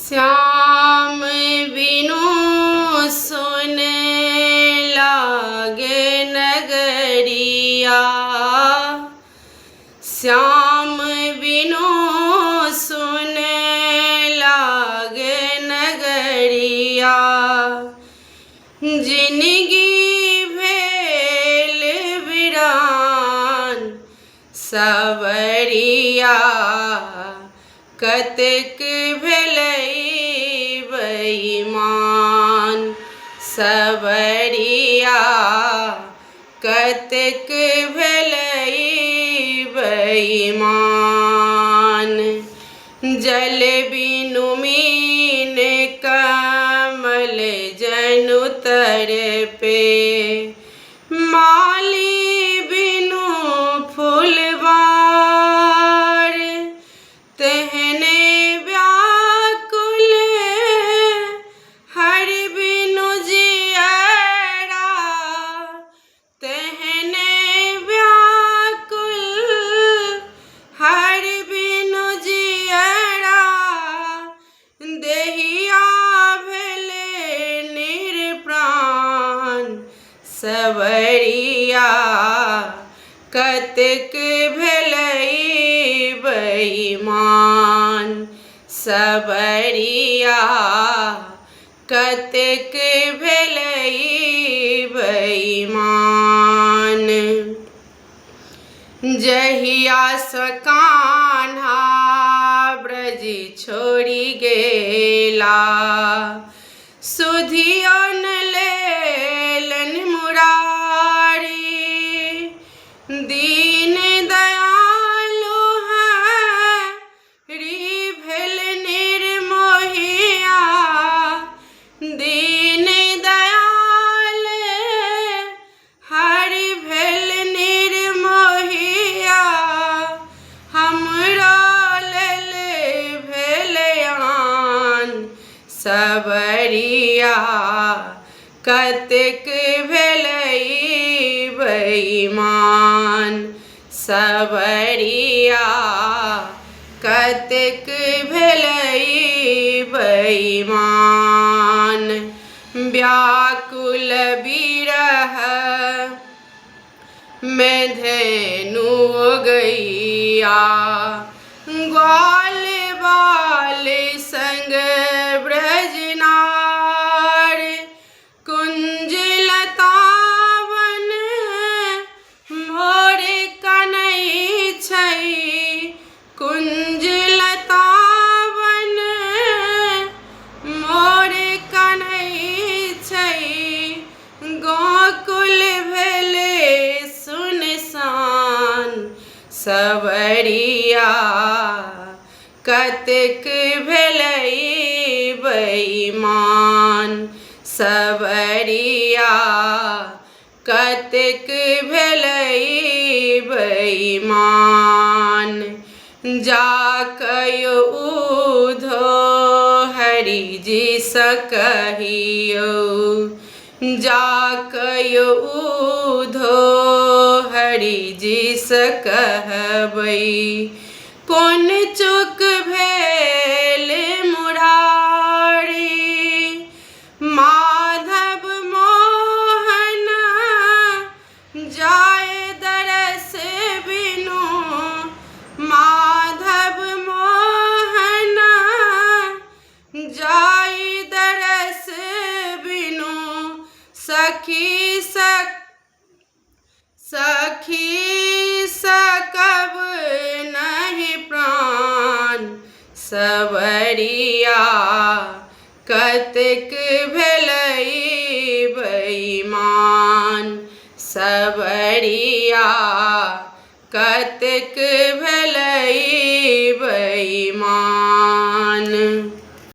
श्याम बिनु सुन लागे नगरिया। श्याम बिनु सुन लागे नगरिया। जिनगी भेल बिरान सवरिया। कतेक भेलै बेईमान सवरिया। कतेक भेलै बेईमान। जल बिनु मीन कमल जनु तड़पे। माली बिनु फूलवार तेहने व्याकुल हर बिनु जियरा। तेहने व्याकुल हर बिनु जियरा। देहिया भेले निरप्राण सवरिया। कतेक भेलै बेईमान सवरिया। कतेक भेलै बेईमान। जहिया सँ कान्हा ब्रज छोड़ि गेला। सुधियो न लेलन मुरारी। दीन दयालु हरि भेल निर्मोहिया। दीन दयाल हरि भेल निर्मोहिया। हमरो लेल भेल आन सवरिया। कतेक भेलै बेईमान सवरिया। कतेक भेलै बेईमान। व्याकुल बिरह में धेनु गैया। ग्वाल बाल संग ब्रजनार। कुंज लतावन मोर कनै छै। कुंज लतावन मोर कनै छै। गोकुल भेले सुनसान सवरिया। कतेक भेलै बेईमान सवरिया। कतेक भेलै बेईमान। जाकयो उधो हरि जी सँ कहियो। जाकयो उधो हरि जी सँ कहबै। कोन चूक भेल मुरारी। माधव मोहन जाय दरस बिनु। माधव मोहन जाय दरस बिनु। सखी सकब नहीं प्राण सवरिया। कतेक भेलै बेईमान सवरिया। कतेक भेलै बेईमान।